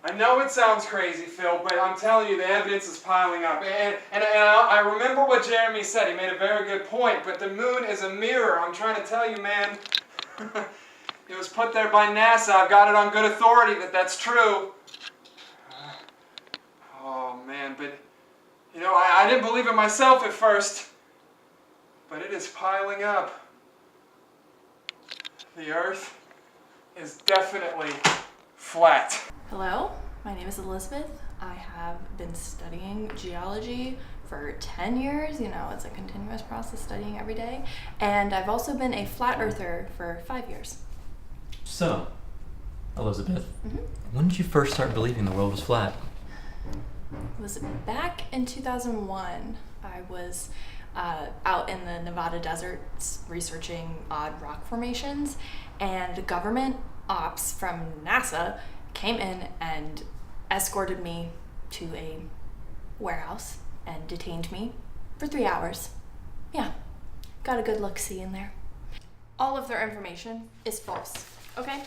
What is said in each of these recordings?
I know it sounds crazy, Phil, but I'm telling you, the evidence is piling up. And I remember what Jeremy said. He made a very good point, but the moon is a mirror. I'm trying to tell you, man. It was put there by NASA. I've got it on good authority that that's true. Oh, man, but, you know, I didn't believe it myself at first, but it is piling up. The Earth is definitely flat. Hello, my name is Elizabeth. I have been studying geology for 10 years. You know, it's a continuous process studying every day. And I've also been a flat earther for 5 years. So, Elizabeth, when did you first start believing the world was flat? It was back in 2001. I was out in the Nevada deserts researching odd rock formations, and government ops from NASA came in and escorted me to a warehouse and detained me for 3 hours. Yeah, got a good look-see in there. All of their information is false, okay?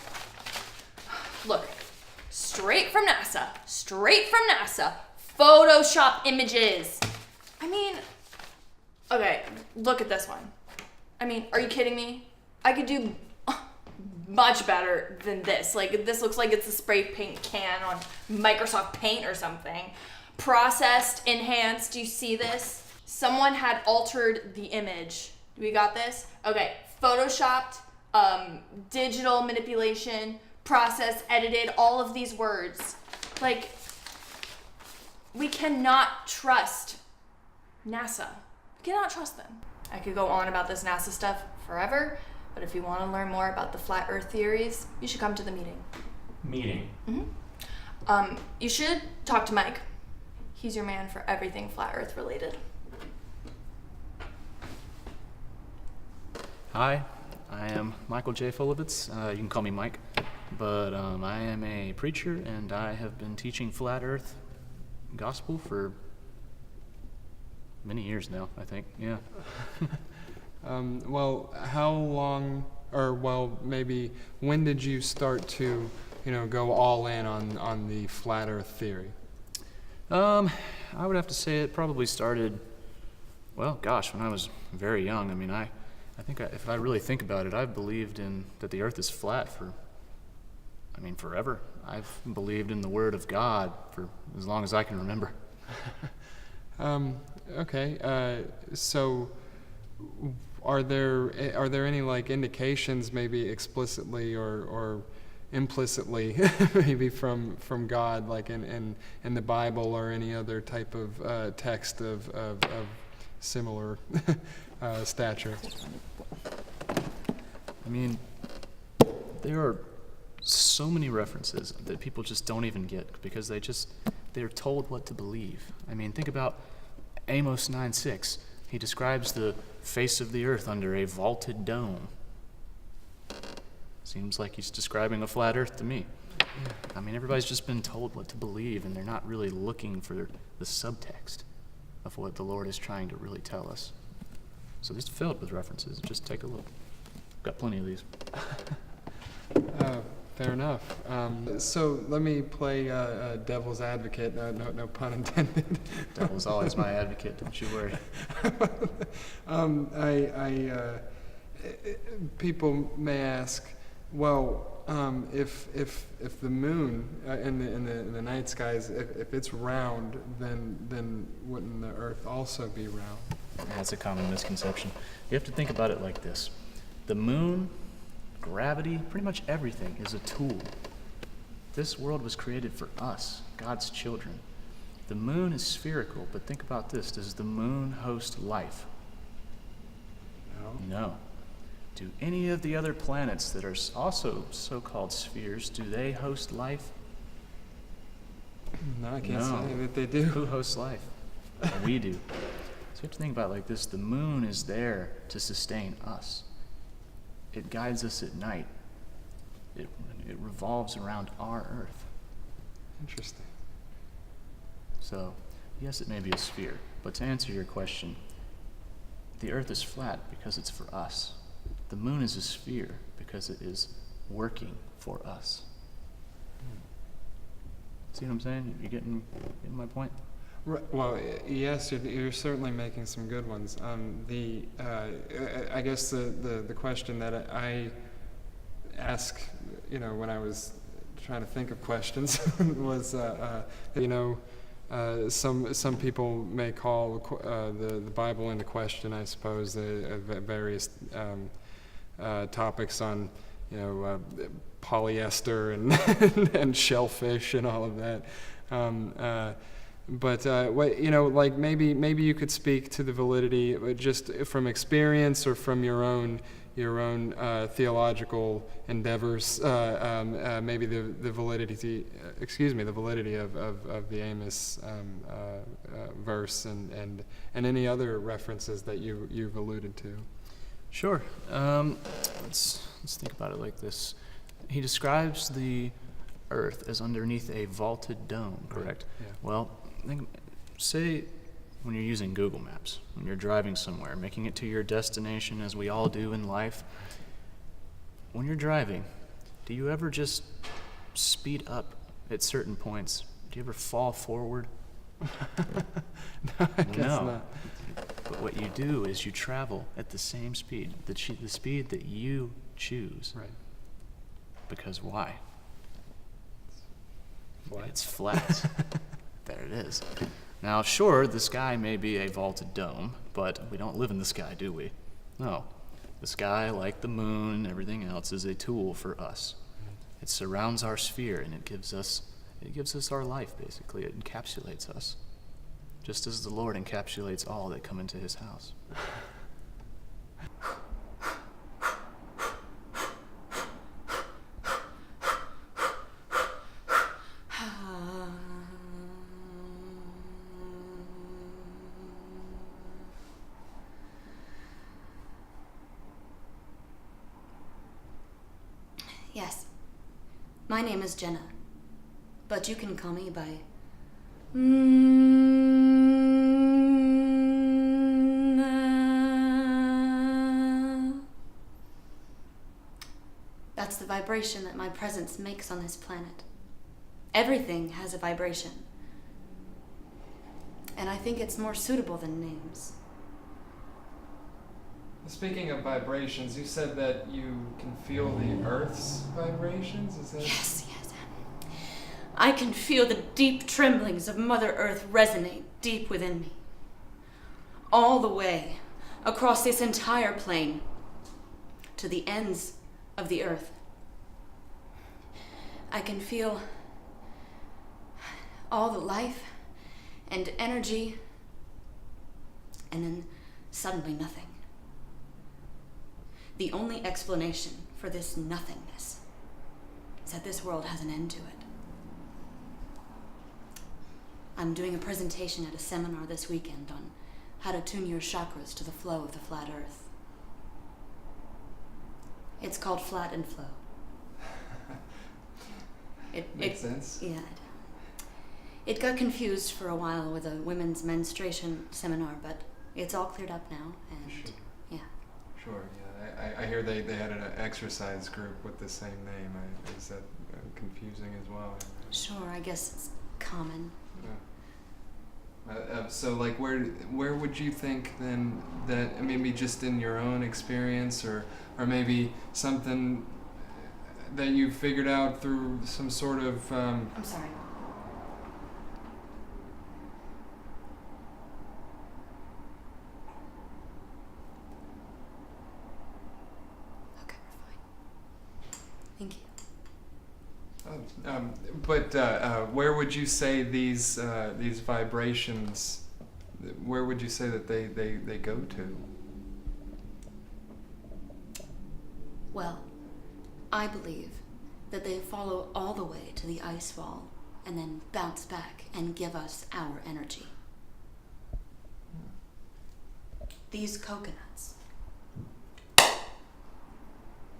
Look, straight from NASA, Photoshop images. I mean, okay, look at this one. I mean, are you kidding me? I could do much better than this. Like, this looks like it's a spray paint can on Microsoft Paint or something. Processed, enhanced, do you see this? Someone had altered the image. We got this? Okay, photoshopped, digital manipulation, processed, edited, all of these words. Like, we cannot trust NASA. We cannot trust them. I could go on about this NASA stuff forever, but if you want to learn more about the flat earth theories, you should come to the meeting. Meeting? You should talk to Mike. He's your man for everything flat earth related. Hi, I am Michael J. Fulovitz. You can call me Mike. But I am a preacher, and I have been teaching flat earth gospel for many years now, I think. Yeah. Well, how long, or well, maybe when did you start to, go all in on the flat Earth theory? I would have to say it probably started, well, gosh, when I was very young. I mean, I think if I really think about it, I've believed in that the Earth is flat for, forever. I've believed in the Word of God for as long as I can remember. Okay. So, are there any indications, maybe explicitly or implicitly, maybe from God, like in the Bible or any other type of text of similar stature? There are so many references that people just don't even get because they're told what to believe. Think about Amos 9:6. He describes the face of the earth under a vaulted dome. Seems like he's describing a flat earth to me. Everybody's just been told what to believe, and they're not really looking for the subtext of what the Lord is trying to really tell us. So this is filled with references. Just take a look. Got plenty of these. Fair enough. So let me play devil's advocate. No pun intended. Devil's always my advocate. Don't you worry. People may ask, well, if the moon in the night skies, if it's round, then wouldn't the Earth also be round? That's a common misconception. You have to think about it like this: the moon, gravity, pretty much everything is a tool. This world was created for us, God's children. The moon is spherical, but think about this. Does the moon host life? No. Do any of the other planets that are also so-called spheres, do they host life? No, I can't say that they do. Who hosts life? We do. So you have to think about it like this. The moon is there to sustain us. It guides us at night. It revolves around our Earth. Interesting. So, yes, it may be a sphere, but to answer your question, the Earth is flat because it's for us. The moon is a sphere because it is working for us. See what I'm saying? You getting my point? Well, yes, you're certainly making some good ones. I guess the question that I asked, when I was trying to think of questions, was, some people may call the Bible into question, I suppose, various topics on, polyester and and shellfish and all of that. But like maybe you could speak to the validity, just from experience or from your own theological endeavors. Maybe the validity, the validity of the Amos verse and any other references that you've alluded to. Sure. Let's think about it like this. He describes the earth as underneath a vaulted dome, correct? Yeah. Well, say when you're using Google Maps, when you're driving somewhere, making it to your destination as we all do in life, when you're driving, do you ever just speed up at certain points? Do you ever fall forward? No, I guess not. But what you do is you travel at the same speed, the speed that you choose. Right. Because why? Flat. It's flat. There it is. Now, sure, the sky may be a vaulted dome, but we don't live in the sky, do we? No. The sky, like the moon and everything else, is a tool for us. It surrounds our sphere, and it gives us our life, basically. It encapsulates us, just as the Lord encapsulates all that come into his house. Yes. My name is Jenna, but you can call me by... That's the vibration that my presence makes on this planet. Everything has a vibration. And I think it's more suitable than names. Speaking of vibrations, you said that you can feel the Earth's vibrations? Is that... Yes. I can feel the deep tremblings of Mother Earth resonate deep within me. All the way across this entire plane to the ends of the Earth. I can feel all the life and energy, and then suddenly nothing. The only explanation for this nothingness is that this world has an end to it. I'm doing a presentation at a seminar this weekend on how to tune your chakras to the flow of the flat Earth. It's called Flat and Flow. Makes sense. Yeah. It got confused for a while with a women's menstruation seminar, but it's all cleared up now, and Sure. yeah. Sure, yeah. I hear they had an exercise group with the same name. Is that confusing as well? Sure, I guess it's common. Yeah. So, like, where would you think then that, maybe just in your own experience, or maybe something that you figured out through some sort of... I'm sorry. Okay, we're fine. Thank you. But where would you say these vibrations? Where would you say that they go to? Well, I believe that they follow all the way to the ice wall and then bounce back and give us our energy. These coconuts.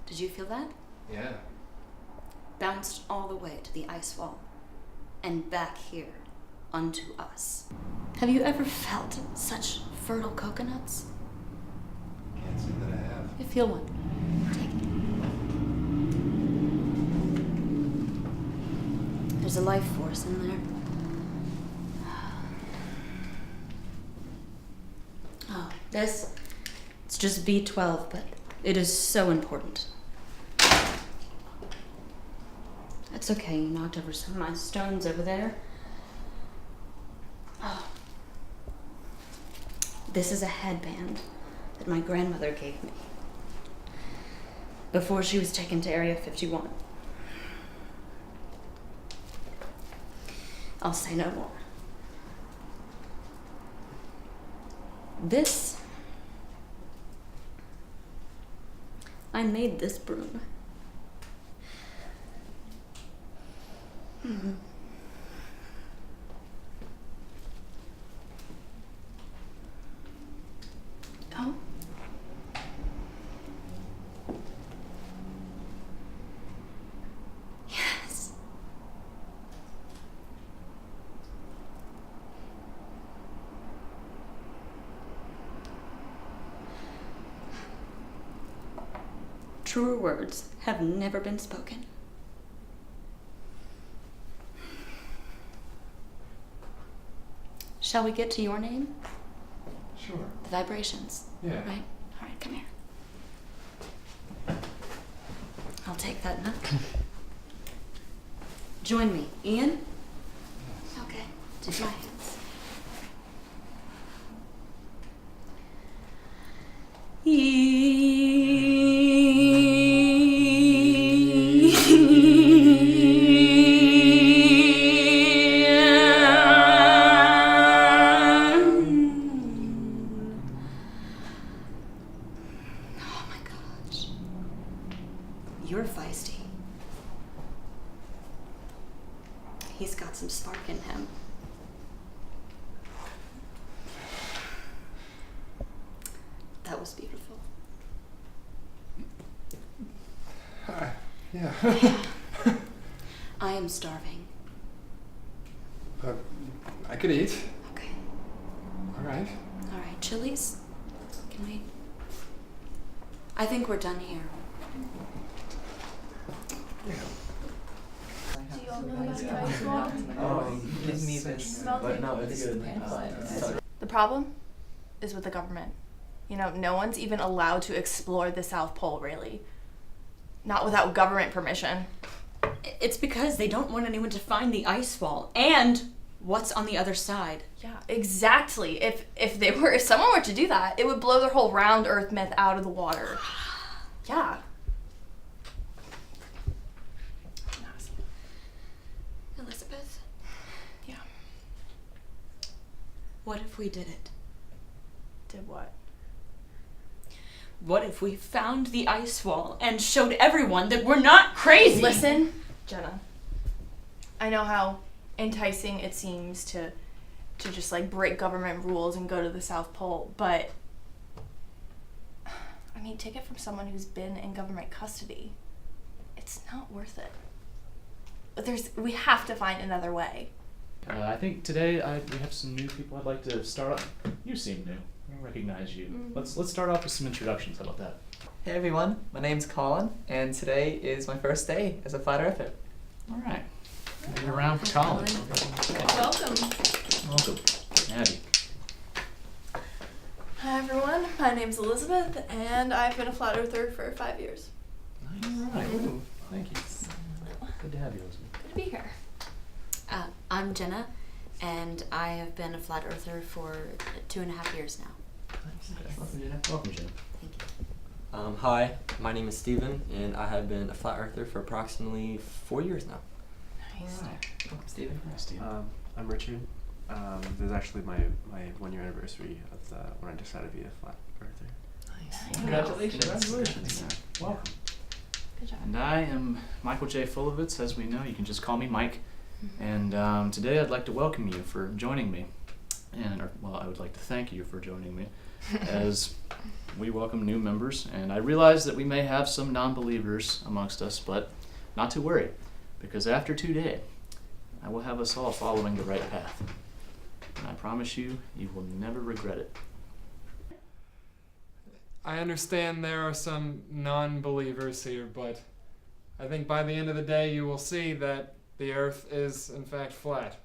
Did you feel that? Yeah. Bounced all the way to the ice wall and back here unto us. Have you ever felt such fertile coconuts? Can't say that I have. You feel one. Take There's a life force in there. Oh, it's just B12, but it is so important. That's okay, you knocked over some of my stones over there. Oh. This is a headband that my grandmother gave me before she was taken to Area 51. I'll say no more. I made this broom. Oh. Yes. Truer words have never been spoken. Shall we get to your name? Sure. The vibrations. Yeah. Right? All right, come here. I'll take that nut. Join me. Ian? Okay. Take my hands. Oh my gosh. You're feisty. He's got some spark in him. That was beautiful. Yeah. I am starving. I could eat. Okay. All right. All right, Chili's? Can we? I think we're done here. Give me this, but no, it's good. The problem is with the government. You know, no one's even allowed to explore the South Pole, really. Not without government permission. It's because they don't want anyone to find the ice wall and what's on the other side. Yeah, exactly. If someone were to do that, it would blow their whole round Earth myth out of the water. Yeah. Elizabeth? Yeah. What if we did it? Did what? What if we found the ice wall and showed everyone that we're not crazy? Listen, Jenna. I know how enticing it seems to just like break government rules and go to the South Pole, but I mean, take it from someone who's been in government custody. It's not worth it. We have to find another way. I think today we have some new people I'd like to start off. You seem new. I don't recognize you. Let's start off with some introductions. How about that? Hey everyone, my name's Colin, and today is my first day as a flat earther. All right. Give it a round for Colin. Welcome. Welcome. Maddie. Hi everyone, my name's Elizabeth, and I've been a flat earther for 5 years. Nice. All right. Thank you. Good to have you, Elizabeth. Good to be here. I'm Jenna, and I have been a flat earther for 2.5 years now. Nice. Welcome, Jenna. Welcome, Jenna. Thank you. Hi, my name is Steven, and I have been a flat earther for approximately 4 years now. Nice. Welcome, Steven. Hi, Steven. I'm Richard. This is actually my 1 year anniversary of when I decided to be a flat earther. Nice. Congratulations. Congratulations. Welcome. Good job. And I am Michael J. Fulovitz, as we know. You can just call me Mike. And today I'd like to welcome you for joining me. I would like to thank you for joining me as we welcome new members. And I realize that we may have some non-believers amongst us, but not to worry, because after today, I will have us all following the right path. And I promise you, you will never regret it. I understand there are some non-believers here, but I think by the end of the day you will see that The Earth is, in fact, flat.